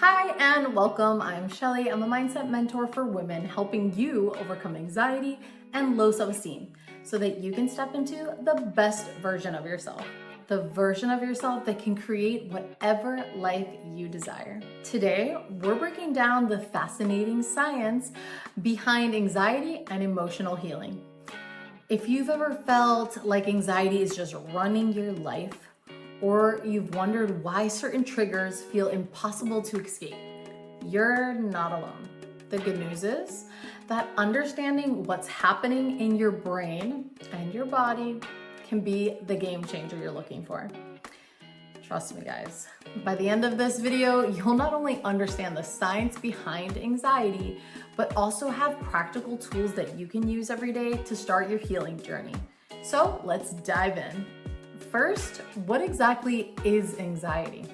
Hi and welcome. I'm Shelly. I'm a mindset mentor for women, helping you overcome anxiety and low self-esteem so that you can step into the best version of yourself. The version of yourself that can create whatever life you desire. Today, we're breaking down the fascinating science behind anxiety and emotional healing. If you've ever felt like anxiety is just running your life, or you've wondered why certain triggers feel impossible to escape, you're not alone. The good news is that understanding what's happening in your brain and your body can be the game changer you're looking for. Trust me, guys. By the end of this video, you'll not only understand the science behind anxiety, but also have practical tools that you can use every day to start your healing journey. So let's dive in. First, what exactly is anxiety?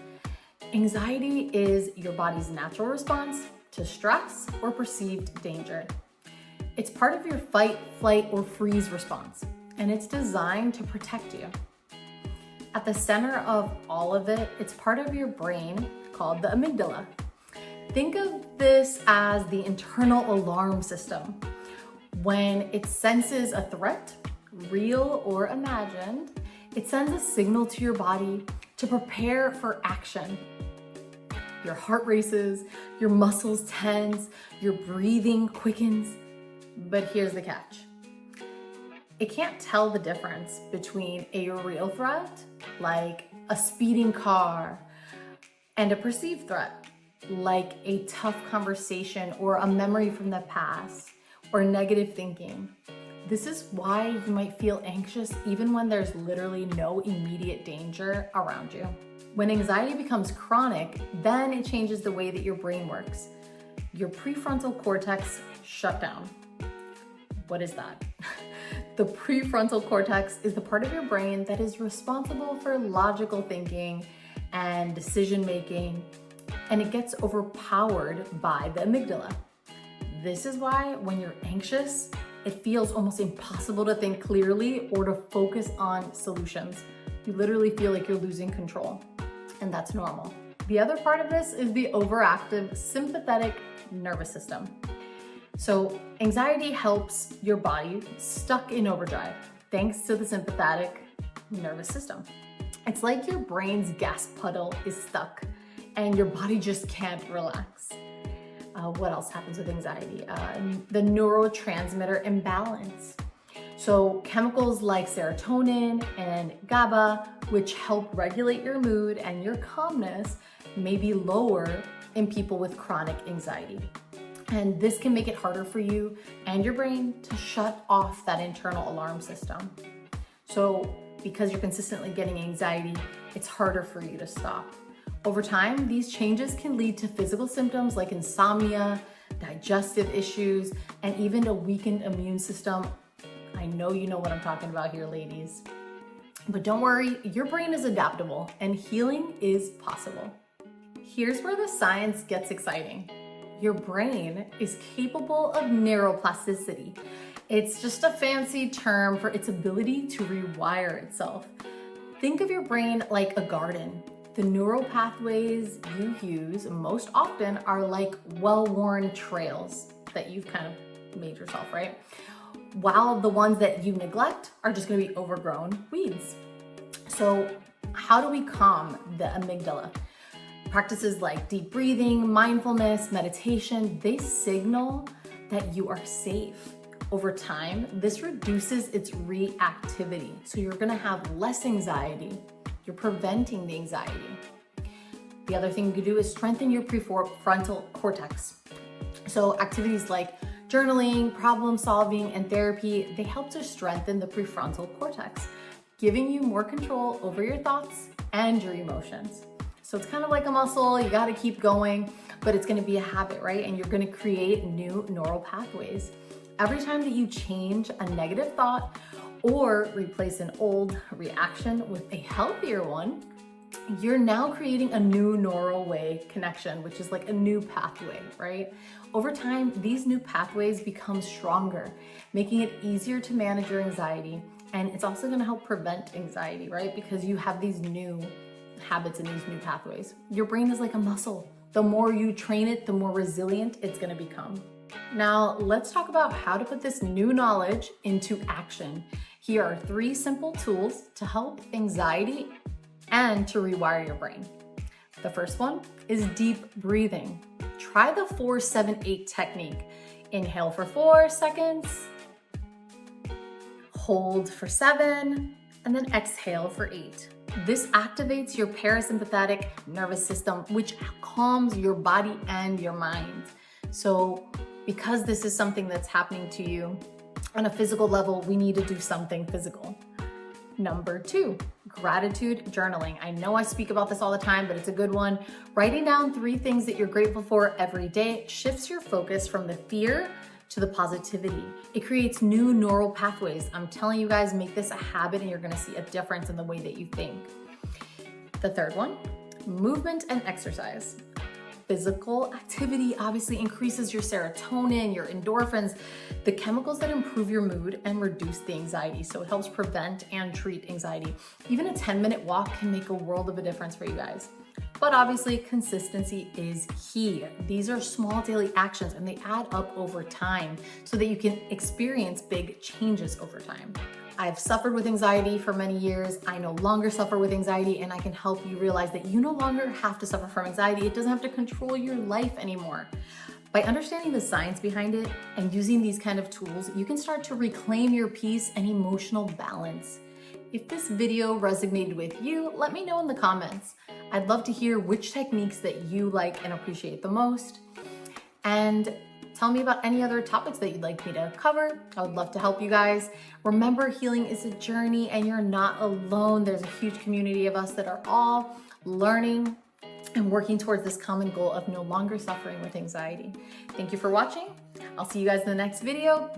Anxiety is your body's natural response to stress or perceived danger. It's part of your fight, flight, or freeze response, and it's designed to protect you. At the center of all of it, it's part of your brain called the amygdala. Think of this as the internal alarm system. When it senses a threat, real or imagined, it sends a signal to your body to prepare for action. Your heart races, your muscles tense, your breathing quickens. But here's the catch. It can't tell the difference between a real threat, like a speeding car, and a perceived threat, like a tough conversation or a memory from the past or negative thinking. This is why you might feel anxious even when there's literally no immediate danger around you. When anxiety becomes chronic, then it changes the way that your brain works. Your prefrontal cortex shut down. What is that? The prefrontal cortex is the part of your brain that is responsible for logical thinking and decision making, and it gets overpowered by the amygdala. This is why when you're anxious, it feels almost impossible to think clearly or to focus on solutions. You literally feel like you're losing control, and that's normal. The other part of this is the overactive sympathetic nervous system. So anxiety helps your body stuck in overdrive thanks to the sympathetic nervous system. It's like your brain's gas pedal is stuck and your body just can't relax. What else happens with anxiety? The neurotransmitter imbalance. So chemicals like serotonin and GABA, which help regulate your mood and your calmness, may be lower in people with chronic anxiety. And this can make it harder for you and your brain to shut off that internal alarm system. So because you're consistently getting anxiety, it's harder for you to stop. Over time, these changes can lead to physical symptoms like insomnia, digestive issues, and even a weakened immune system. I know you know what I'm talking about here, ladies. But don't worry, your brain is adaptable and healing is possible. Here's where the science gets exciting. Your brain is capable of neuroplasticity. It's just a fancy term for its ability to rewire itself. Think of your brain like a garden. The neural pathways you use most often are like well-worn trails that you've kind of made yourself, right? While the ones that you neglect are just gonna be overgrown weeds. So how do we calm the amygdala? Practices like deep breathing, mindfulness, meditation, they signal that you are safe. Over time, this reduces its reactivity. So you're gonna have less anxiety. You're preventing the anxiety. The other thing you can do is strengthen your prefrontal cortex. So activities like journaling, problem solving, and therapy, they help to strengthen the prefrontal cortex, giving you more control over your thoughts and your emotions. So it's kind of like a muscle, you gotta keep going, but it's gonna be a habit, right? And you're gonna create new neural pathways. Every time that you change a negative thought or replace an old reaction with a healthier one, you're now creating a new neural way connection, which is like a new pathway, right? Over time, these new pathways become stronger, making it easier to manage your anxiety. And it's also gonna help prevent anxiety, right? Because you have these new habits and these new pathways. Your brain is like a muscle. The more you train it, the more resilient it's gonna become. Now, let's talk about how to put this new knowledge into action. Here are 3 simple tools to help anxiety and to rewire your brain. The first one is deep breathing. Try the 4-7-8 technique. Inhale for 4 seconds, hold for 7, and then exhale for 8. This activates your parasympathetic nervous system, which calms your body and your mind. So because this is something that's happening to you on a physical level, we need to do something physical. Number 2, gratitude journaling. I know I speak about this all the time, but it's a good one. Writing down 3 things that you're grateful for every day shifts your focus from the fear to the positivity. It creates new neural pathways. I'm telling you guys, make this a habit and you're gonna see a difference in the way that you think. The third one, movement and exercise. Physical activity obviously increases your serotonin, your endorphins, the chemicals that improve your mood and reduce the anxiety. So it helps prevent and treat anxiety. Even a 10-minute walk can make a world of a difference for you guys. But obviously, consistency is key. These are small daily actions and they add up over time so that you can experience big changes over time. I've suffered with anxiety for many years. I no longer suffer with anxiety, and I can help you realize that you no longer have to suffer from anxiety. It doesn't have to control your life anymore. By understanding the science behind it and using these kind of tools, you can start to reclaim your peace and emotional balance. If this video resonated with you, let me know in the comments. I'd love to hear which techniques that you like and appreciate the most. And tell me about any other topics that you'd like me to cover. I would love to help you guys. Remember, healing is a journey and you're not alone. There's a huge community of us that are all learning and working towards this common goal of no longer suffering with anxiety. Thank you for watching. I'll see you guys in the next video.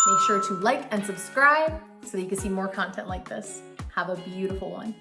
Make sure to like and subscribe so that you can see more content like this. Have a beautiful one.